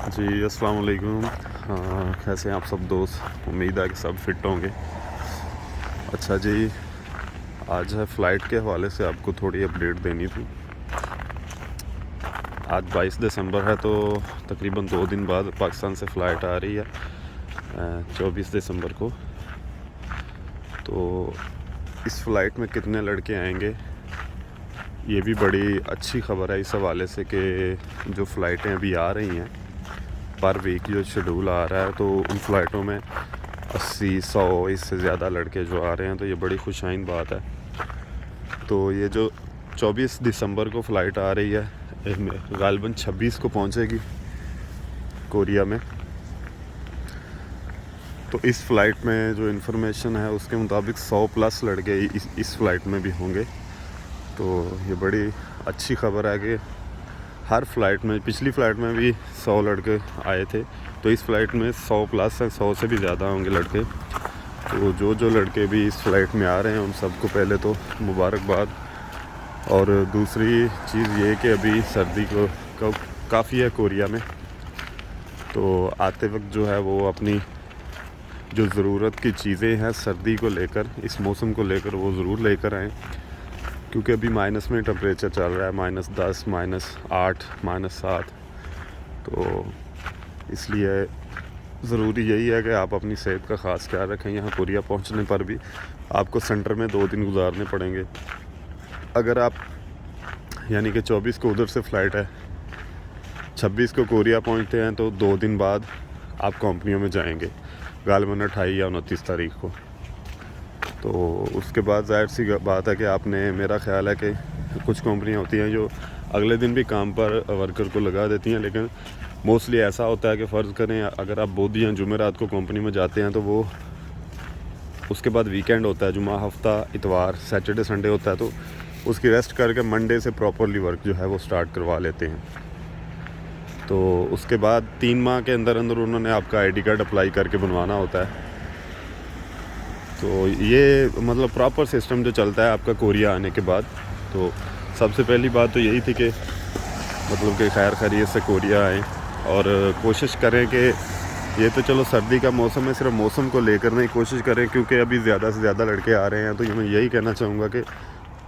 जी, अस्सलाम वालेकुम। कैसे हैं आप सब दोस्त? उम्मीद है कि सब फिट होंगे। अच्छा जी, आज है फ़्लाइट के हवाले से आपको थोड़ी अपडेट देनी थी। आज 22 दिसंबर है, तो तकरीबन 2 दिन बाद पाकिस्तान से फ़्लाइट आ रही है 24 दिसंबर को। तो इस फ़्लाइट में कितने लड़के आएंगे, ये भी बड़ी अच्छी ख़बर है इस हवाले से कि जो फ़्लाइटें अभी आ रही हैं पर वीक जो शेड्यूल आ रहा है, तो उन फ़्लाइटों में 80-100 इससे ज़्यादा लड़के जो आ रहे हैं, तो ये बड़ी खुशाइन बात है। तो ये जो 24 दिसंबर को फ़्लाइट आ रही है, ग़ालिबन 26 को पहुंचेगी कोरिया में। तो इस फ़्लाइट में जो इन्फॉर्मेशन है उसके मुताबिक 100 प्लस लड़के इस फ़्लाइट में भी होंगे। तो ये बड़ी अच्छी ख़बर है कि हर फ़्लाइट में, पिछली फ़्लाइट में भी 100 लड़के आए थे, तो इस फ़्लाइट में 100 प्लस हैं, 100 से भी ज़्यादा होंगे लड़के। तो जो लड़के भी इस फ़्लाइट में आ रहे हैं उन सबको पहले तो मुबारकबाद। और दूसरी चीज़ ये कि अभी सर्दी को काफ़ी है कोरिया में, तो आते वक्त जो है वो अपनी जो ज़रूरत की चीज़ें हैं सर्दी को लेकर, इस मौसम को लेकर, वो ज़रूर लेकर आएँ, क्योंकि अभी माइनस में टेम्परेचर चल रहा है, -10, -8, -7। तो इसलिए ज़रूरी यही है कि आप अपनी सेहत का ख़ास ख्याल रखें। यहाँ कोरिया पहुँचने पर भी आपको सेंटर में 2 दिन गुजारने पड़ेंगे। अगर आप यानी कि 24 को उधर से फ़्लाइट है, 26 को कोरिया पहुँचते हैं, तो 2 दिन बाद आप कंपनियों में जाएंगे, ग़ालिबन 28 या 29 तारीख़ को। तो उसके बाद ज़ाहिर सी बात है कि आपने, मेरा ख़्याल है कि कुछ कंपनियां होती हैं जो अगले दिन भी काम पर वर्कर को लगा देती हैं, लेकिन मोस्टली ऐसा होता है कि फ़र्ज़ करें अगर आप बुध या जुमेरात को कंपनी में जाते हैं, तो वो उसके बाद वीकेंड होता है, जुमा, हफ्ता, इतवार, सैटरडे, संडे होता है, तो उसकी रेस्ट करके मंडे से प्रॉपरली वर्क जो है वो स्टार्ट करवा लेते हैं। तो उसके बाद 3 माह के अंदर अंदर उन्होंने आपका ID कार्ड अप्लाई करके बनवाना होता है। तो ये मतलब प्रॉपर सिस्टम जो चलता है आपका कोरिया आने के बाद। तो सबसे पहली बात तो यही थी कि मतलब कि खैर खैरियत से कोरिया आएँ और कोशिश करें कि, ये तो चलो सर्दी का मौसम है, सिर्फ मौसम को लेकर नहीं, कोशिश करें, क्योंकि अभी ज़्यादा से ज़्यादा लड़के आ रहे हैं। तो मैं यही कहना चाहूँगा कि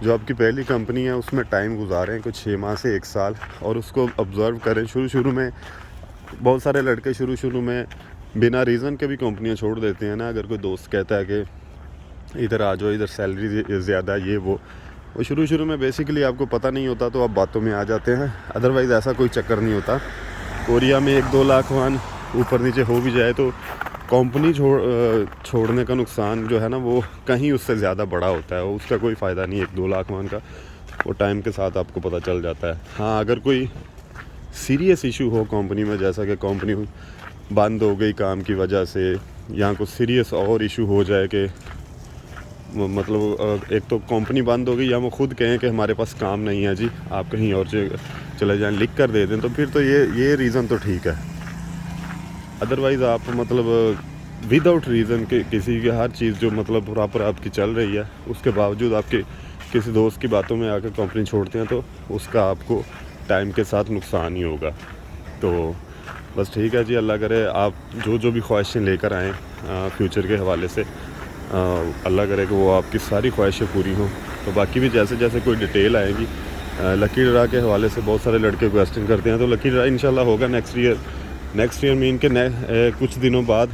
जो आपकी पहली कंपनी है उसमें टाइम गुजारें, कुछ 6 माह से 1 साल, और उसको ऑब्ज़र्व करें। शुरू में बहुत सारे लड़के शुरू में बिना रीज़न के भी कंपनियां छोड़ देते हैं ना। अगर कोई दोस्त कहता है कि इधर आ जाओ, इधर सैलरी ज़्यादा, ये वो शुरू में बेसिकली आपको पता नहीं होता, तो आप बातों में आ जाते हैं। अदरवाइज़ ऐसा कोई चक्कर नहीं होता। कोरिया में 1-2 लाख वन ऊपर नीचे हो भी जाए, तो कंपनी छोड़ने का नुकसान जो है ना, वो कहीं उससे ज़्यादा बड़ा होता है। उसका कोई फ़ायदा नहीं है 1-2 लाख वन का, वो टाइम के साथ आपको पता चल जाता है। हाँ, अगर कोई सीरियस इशू हो कंपनी में, जैसा कि कंपनी बंद हो गई काम की वजह से, या कुछ सीरियस और इशू हो जाए कि मतलब एक तो कंपनी बंद हो गई, या वो खुद कहें कि हमारे पास काम नहीं है जी, आप कहीं और चले जाएं, लिख कर दे दें, तो फिर तो ये रीज़न तो ठीक है। अदरवाइज़ आप मतलब विदाउट रीज़न के किसी की हर चीज़ जो मतलब प्रॉपर आपकी चल रही है, उसके बावजूद आपके किसी दोस्त की बातों में आकर कंपनी छोड़ते हैं, तो उसका आपको टाइम के साथ नुकसान ही होगा। तो बस ठीक है जी, अल्लाह करे आप जो भी ख्वाहिशें लेकर आएँ फ्यूचर के हवाले से, अल्लाह करे कि वो आपकी सारी ख्वाहिशें पूरी हों। तो बाकी भी जैसे जैसे कोई डिटेल आएगी, लकी ड्रा के हवाले से बहुत सारे लड़के क्वेश्चन करते हैं, तो लकी ड्रा इंशाल्लाह होगा नेक्स्ट ईयर मीन के कुछ दिनों बाद,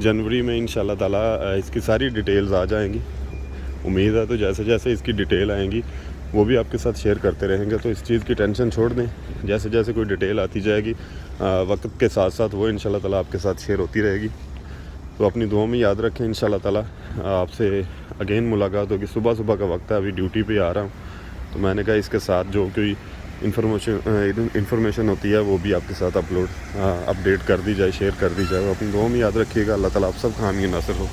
जनवरी में इंशाल्लाह ताला इसकी सारी डिटेल्स आ जाएंगी, उम्मीद है। तो जैसे जैसे इसकी डिटेल आएंगी वो भी आपके साथ शेयर करते रहेंगे। तो इस चीज़ की टेंशन छोड़ दें, जैसे जैसे कोई डिटेल आती जाएगी वक्त के साथ साथ वो इंशाल्लाह ताला आपके साथ शेयर होती रहेगी। तो अपनी दुआ में याद रखें, इंशाल्लाह ताला आपसे अगेन मुलाकात होगी। सुबह का वक्त है, अभी ड्यूटी पे आ रहा हूँ, तो मैंने कहा इसके साथ जो कोई इन्फॉर्मेशन होती है वो भी आपके साथ अपडेट कर दी जाए, शेयर कर दी जाए। अपनी दुआ में याद रखिएगा। अल्लाह ताला आप सब हामी नासिर हो।